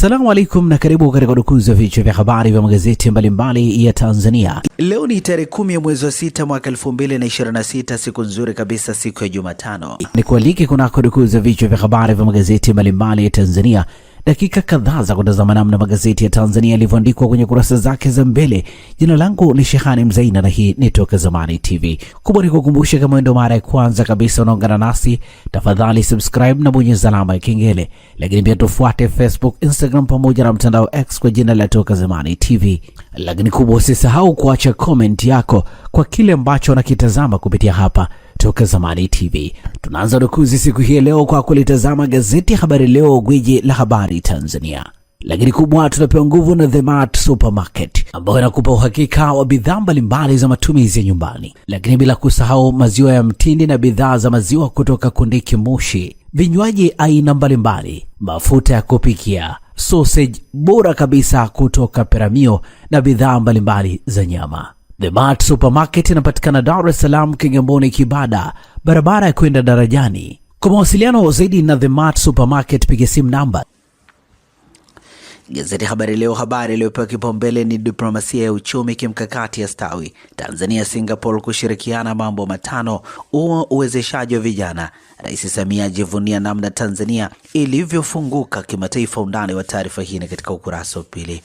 Assalamu alaikum na karibu katika udukuzi wa vichwa vya habari vya magazeti mbalimbali ya Tanzania. Leo ni tarehe 10 ya mwezi wa 6 mwaka 2026, siku nzuri kabisa, siku ya Jumatano. Ni kualike kunako udukuzi wa vichwa vya habari vya magazeti mbalimbali ya Tanzania. Dakika kadhaa za kutazama namna magazeti ya Tanzania yalivyoandikwa kwenye kurasa zake za mbele. Jina langu ni Shehani Mzaina na hii ni Toka Zamani TV. Kubwa ni kukumbusha, kama ndio mara ya kwanza kabisa unaungana nasi, tafadhali subscribe na bonyeza alama ya kengele. Lakini pia tufuate Facebook, Instagram pamoja na mtandao X kwa jina la Toka Zamani TV. Lakini kubwa, usisahau kuacha comment yako kwa kile ambacho unakitazama kupitia hapa Toka Zamani TV. Tunaanza dukuzi siku hii leo kwa kulitazama gazeti Habari Leo, gwiji la habari Tanzania. Lakini kubwa, tunapewa nguvu na The Mart Supermarket ambayo inakupa uhakika wa bidhaa mbalimbali za matumizi ya nyumbani. Lakini bila kusahau maziwa ya mtindi na bidhaa za maziwa kutoka Kondiki Moshi, vinywaji aina mbalimbali, mafuta ya kupikia, sausage bora kabisa kutoka Peramio na bidhaa mbalimbali za nyama. The Mart Supermarket inapatikana Dar es Salaam, Kigamboni, Kibada, barabara ya kwenda darajani. Kwa mawasiliano zaidi na The Mart Supermarket piga simu namba. Gazeti Habari Leo, habari iliyopewa kipaumbele ni diplomasia ya uchumi kimkakati ya stawi. Tanzania Singapore kushirikiana mambo matano, uwezeshaji wa vijana. Rais Samia ajivunia namna Tanzania ilivyofunguka kimataifa. Undani wa taarifa hii katika ukurasa wa pili.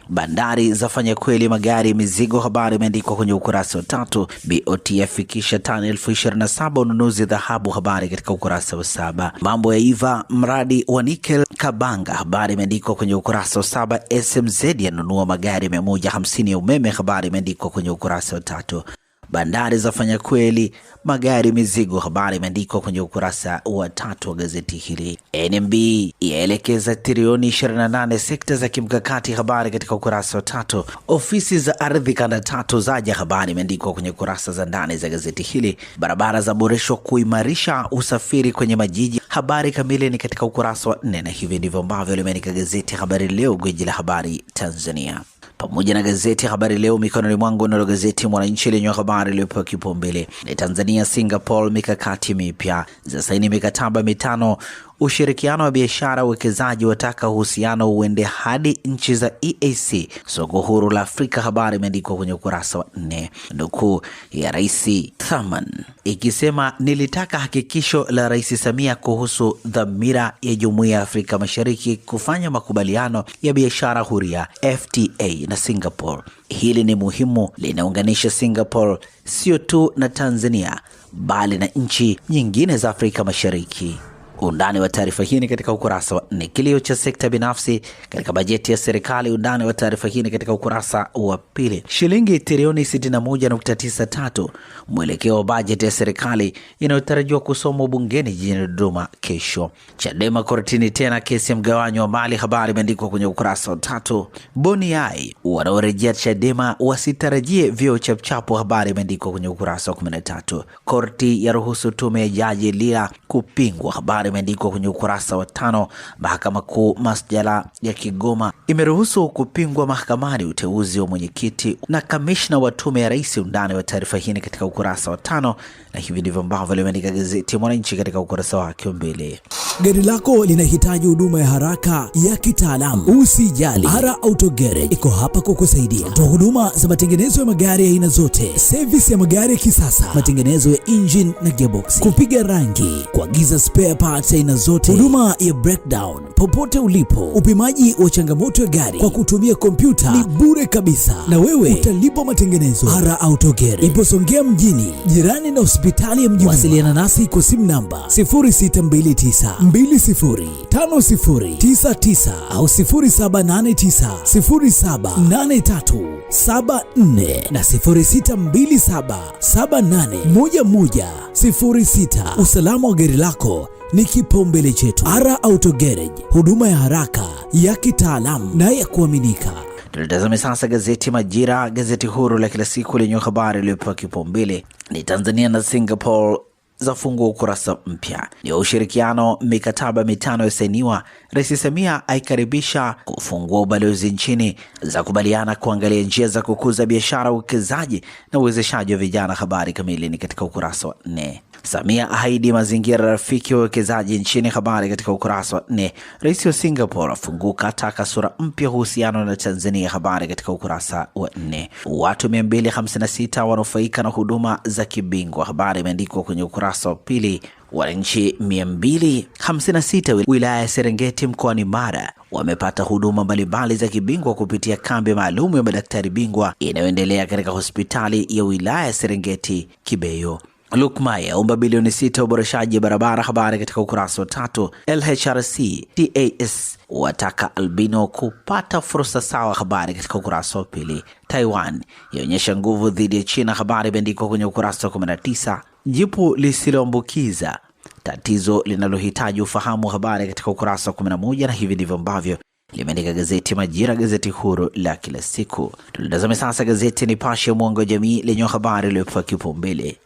Bandari zafanya kweli magari mizigo, habari imeandikwa kwenye ukurasa wa 3. BOT yafikisha tani 27,000 ununuzi dhahabu, habari katika ukurasa wa 7. Mambo ya iva mradi wa Nickel Kabanga, habari imeandikwa kwenye ukurasa wa 7. SMZ yanunua magari 150 ya umeme, habari imeandikwa kwenye ukurasa wa 3. Bandari zafanya kweli magari mizigo, habari imeandikwa kwenye ukurasa wa 3 wa gazeti hili. NMB yaelekeza trilioni 28 sekta za kimkakati, habari katika ukurasa wa 3. Ofisi za ardhi kanda 3 zaja, habari imeandikwa kwenye kurasa za ndani za gazeti hili. Barabara za boreshwa kuimarisha usafiri kwenye majiji, habari kamili ni katika ukurasa wa 4. Na hivi ndivyo ambavyo limeandika gazeti Habari Leo, gwiji la habari Tanzania. Pamoja na gazeti Habari Leo mikononi mwangu, nalo gazeti Mwananchi lenye habari iliyopewa kipaumbele ni Tanzania Singapore mikakati mipya, za saini mikataba mitano, ushirikiano wa biashara, uwekezaji, wataka uhusiano uende hadi nchi za EAC, soko huru la Afrika, habari imeandikwa kwenye ukurasa wa 4. Nukuu ya Rais Thaman ikisema, nilitaka hakikisho la Rais Samia kuhusu dhamira ya Jumuiya ya Afrika Mashariki kufanya makubaliano ya biashara huria FTA na Singapore. Hili ni muhimu, linaunganisha Singapore sio tu na Tanzania bali na nchi nyingine za Afrika Mashariki. Undani wa taarifa hii katika ukurasa wa 4. Kilio cha sekta binafsi katika bajeti ya serikali, undani wa taarifa hii katika ukurasa wa 2. Shilingi trilioni 61.93 mwelekeo wa bajeti ya serikali inayotarajiwa kusomwa bungeni jijini Dodoma kesho. Chadema kortini tena kesi ya mgawanyo wa mali, habari imeandikwa kwenye ukurasa wa 3. Boniai wanaorejea Chadema wasitarajie vyo chapchapo, habari imeandikwa kwenye ukurasa wa 13. Korti ya ruhusu tume ya Jaji Lia kupingwa, habari imeandikwa kwenye ukurasa wa 5. Mahakama Kuu Masjala ya Kigoma imeruhusu kupingwa mahakamani uteuzi wa mwenyekiti na kamishna wa tume ya rais. Undani wa taarifa hii katika ukurasa wa 5. Na hivi ndivyo ambavyo limeandika gazeti Mwananchi katika ukurasa wake wa mbele. Gari lako linahitaji huduma ya haraka ya kitaalamu, usijali. Ara Auto Garage iko hapa kukusaidia. Toa huduma za matengenezo ya magari ya aina zote, service ya magari ya kisasa, matengenezo ya engine na gearbox, kupiga rangi, kuagiza spare parts aina zote, huduma ya breakdown popote ulipo, upimaji wa changamoto ya gari kwa kutumia kompyuta ni bure kabisa, na wewe utalipa matengenezo. Ara Auto Garage ipo Songea mjini, jirani na hospitali ya Mjini. Wasiliana nasi kwa simu namba 0629205099 au 0789078374 na 0627781106. Usalama wa gari lako ni kipaumbele chetu. Ara Auto Garage, huduma ya haraka ya kitaalamu na ya kuaminika. Tunatazame sasa gazeti Majira, gazeti huru la kila siku lenye habari iliyopewa kipaumbele ni Tanzania na Singapore zafungua ukurasa mpya. Ni ushirikiano, mikataba mitano yasainiwa. Rais Samia aikaribisha kufungua ubalozi nchini, za kubaliana kuangalia njia za kukuza biashara, uwekezaji na uwezeshaji wa vijana. Habari kamili ni katika ukurasa wa 4. Samia ahidi mazingira rafiki wa uwekezaji nchini, habari katika ukurasa wa 4. Rais wa Singapore afunguka, ataka sura mpya uhusiano na Tanzania, habari katika ukurasa wa 4. Watu 256 wanufaika na huduma za kibingwa, habari imeandikwa kwenye ukurasa wa 2. Wananchi 256 wilaya ya Serengeti mkoani Mara wamepata huduma mbalimbali za kibingwa kupitia kambi maalum ya madaktari bingwa inayoendelea katika hospitali ya wilaya ya Serengeti Kibeyo. Lukmaya omba bilioni 6 uboreshaji barabara, habari katika ukurasa wa 3. LHRC TAS wataka albino kupata fursa sawa, habari katika ukurasa wa 2. Taiwan yaonyesha nguvu dhidi ya China, habari imeandikwa kwenye ukurasa wa 19. Jipu lisiloambukiza, tatizo linalohitaji ufahamu, habari katika ukurasa wa 11. Na hivi ndivyo ambavyo limeandika gazeti Majira, gazeti huru la kila siku. Tulitazame sasa gazeti Nipashe mwanga wa jamii lenye habari iliyopewa kipaumbele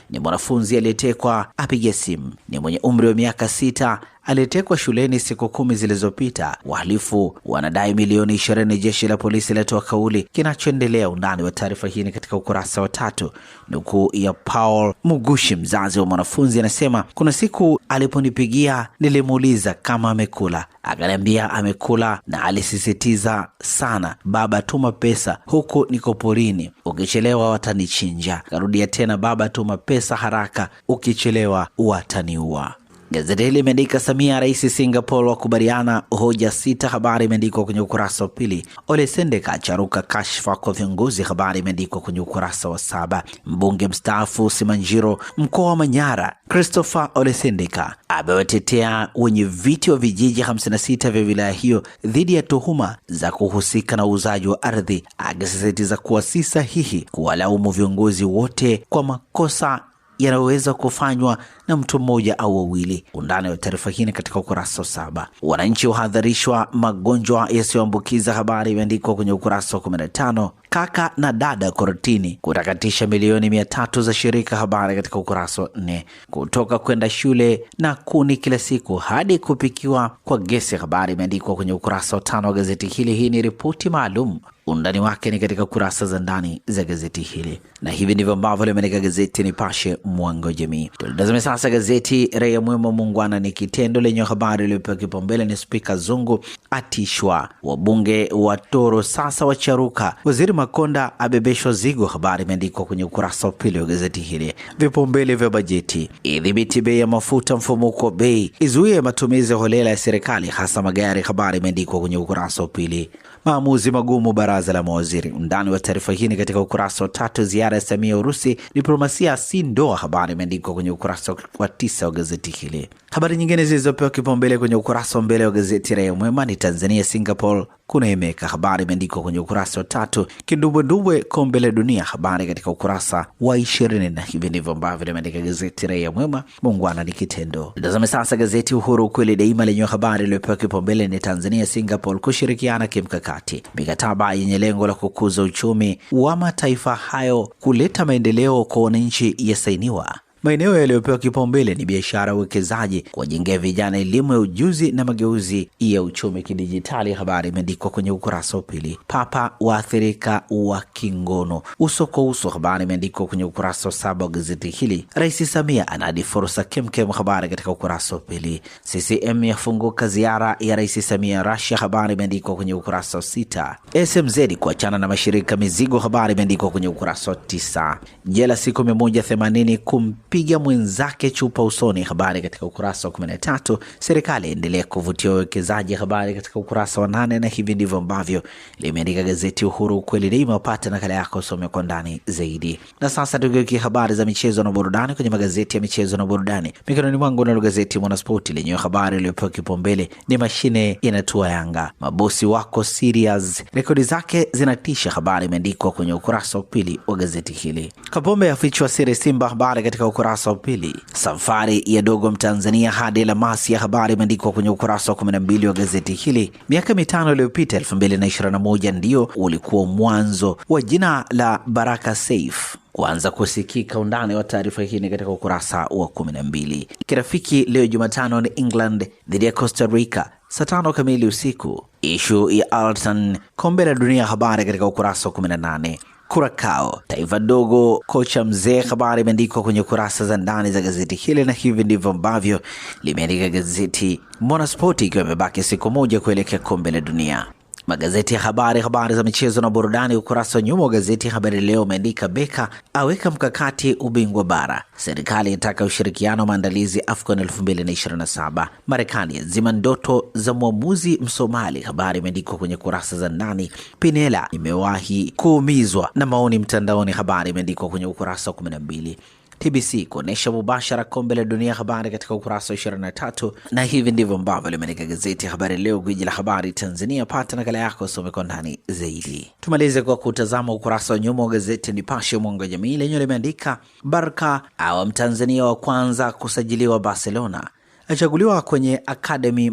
ni mwanafunzi aliyetekwa apiga simu. Ni mwenye umri wa miaka 6 aliyetekwa shuleni siku 10 zilizopita. Wahalifu wanadai milioni 20. Jeshi la polisi latoa kauli. Kinachoendelea, undani wa taarifa hii ni katika ukurasa wa 3. Nukuu ya Paul Mugushi, mzazi wa mwanafunzi, anasema kuna siku aliponipigia nilimuuliza kama amekula, akaniambia amekula, na alisisitiza sana, baba tuma pesa, huku niko porini, ukichelewa watanichinja. Karudia tena, baba tuma pesa haraka, ukichelewa wataniua. Gazeti hili imeandika Samia rais Singapore wakubaliana hoja 6, habari imeandikwa kwenye ukurasa wa 2. Ole Sendeka charuka kashfa kwa viongozi, habari imeandikwa kwenye ukurasa wa 7. Mbunge mstaafu Simanjiro mkoa wa Manyara Christopher Ole Sendeka amewatetea wenye viti wa vijiji 56 vya wilaya hiyo dhidi ya tuhuma za kuhusika na uuzaji wa ardhi, akisisitiza kuwa si sahihi kuwalaumu viongozi wote kwa makosa yanaweza kufanywa na mtu mmoja au wawili. Undani wa taarifa hii katika ukurasa wa 7. Wananchi wahadharishwa magonjwa yasiyoambukiza, habari imeandikwa kwenye ukurasa wa 15. Kaka na dada kortini kutakatisha milioni 300 za shirika, habari katika ukurasa wa 4. Kutoka kwenda shule na kuni kila siku hadi kupikiwa kwa gesi, habari imeandikwa kwenye ukurasa wa 5 wa gazeti hili. Hii ni ripoti maalum, undani wake ni katika kurasa za ndani za gazeti hili, na hivi ndivyo ambavyo limeandika gazeti Nipashe mwanga wa jamii. Tulitazame sasa gazeti Raia Mwema, muungwana ni kitendo, lenye habari iliyopewa kipaumbele ni Spika Zungu atishwa, wabunge wa Toro sasa wacharuka, Waziri Makonda abebeshwa zigo, habari imeandikwa kwenye ukurasa wa 2 wa gazeti hili. Vipaumbele vya bajeti: idhibiti bei ya mafuta, mfumuko wa bei, izuie matumizi holela ya serikali hasa magari, habari imeandikwa kwenye ukurasa wa 2. Maamuzi magumu baraza la mawaziri, undani wa taarifa hii katika ukurasa wa 3. Ziara ya Samia Urusi, diplomasia si ndoa, habari imeandikwa kwenye ukurasa wa 9 wa gazeti hili. Habari nyingine zilizopewa kipaumbele kwenye ukurasa wa mbele wa gazeti Raia Mwema ni Tanzania Singapore kunaemeka, habari imeandikwa kwenye ukurasa wa 3. Kidumbwe kombe la dunia, habari katika ukurasa wa 20. Na hivi ndivyo ambavyo limeandika gazeti Raia Mwema, muungwana ni kitendo. Tazame sasa gazeti Uhuru ukweli daima lenye habari iliyopewa kipaumbele ni Tanzania Singapore kushirikiana kimkakati, mikataba yenye lengo la kukuza uchumi wa mataifa hayo, kuleta maendeleo kwa wananchi yasainiwa. Maeneo yaliyopewa kipaumbele ni biashara, uwekezaji, kuwajengea vijana elimu ya ujuzi na mageuzi ya uchumi kidijitali, habari imeandikwa kwenye ukurasa wa 2. Papa waathirika wa kingono uso kwa uso, habari imeandikwa kwenye ukurasa wa 7 wa gazeti hili. Rais Samia anadi fursa kemkem, habari katika ukurasa wa 2. CCM yafunguka ziara ya Rais Samia Russia, habari imeandikwa kwenye ukurasa wa 6. SMZ kuachana na mashirika mizigo, habari imeandikwa kwenye ukurasa wa 9. Jela siku 180 piga mwenzake chupa usoni, habari katika ukurasa wa 13. Serikali endelea kuvutia uwekezaji, habari katika ukurasa wa 8. Na hivi ndivyo ambavyo limeandika gazeti Uhuru ukweli daima. Upate nakala yako usome kwa ndani zaidi. Na sasa tugeukie habari za michezo na burudani kwenye magazeti ya michezo na burudani. Mikononi mwangu na gazeti Mwanaspoti lenye habari iliyopewa kipaumbele ni mashine inatua Yanga, mabosi wako serious, rekodi zake zinatisha, habari imeandikwa kwenye ukurasa wa 2 wa gazeti hili. Kapombe afichwa siri Simba, habari katika ukurasa wa 2. Safari ya dogo Mtanzania hadi La Masia, habari imeandikwa kwenye ukurasa wa 12 wa gazeti hili. Miaka 5 iliyopita 2021 ndio ulikuwa mwanzo wa jina la Baraka Saif kuanza kusikika. Undani wa taarifa hii katika ukurasa wa 12. Kirafiki leo Jumatano ni England dhidi ya Costa Rica saa 5 kamili usiku. Ishu ya Alton kombe la dunia, habari katika ukurasa wa 18. Curacao, taifa dogo, kocha mzee. Habari imeandikwa kwenye kurasa za ndani za gazeti hili, na hivi ndivyo ambavyo limeandika gazeti Mwanaspoti, ikiwa imebaki siku moja kuelekea kombe la dunia. Magazeti ya habari za michezo na burudani. Ukurasa wa nyuma wa gazeti ya Habari Leo umeandika Beka aweka mkakati ubingwa bara, serikali inataka ushirikiano maandalizi AFCON 2027, Marekani yazima ndoto za mwamuzi Msomali. Habari imeandikwa kwenye kurasa za ndani. Pinela imewahi kuumizwa na maoni mtandaoni. Habari imeandikwa kwenye ukurasa wa 12. TBC kuonesha mubashara kombe la dunia, habari katika ukurasa wa 23. Na hivi ndivyo ambavyo limeandika gazeti ya Habari Leo, gwiji la habari Tanzania. Pata nakala yako, some kwa ndani zaidi. Tumalize kwa kutazama ukurasa wa nyuma wa gazeti Nipashe Mwanga wa Jamii, lenye limeandika Barca awa Mtanzania wa kwanza kusajiliwa Barcelona, achaguliwa kwenye akademi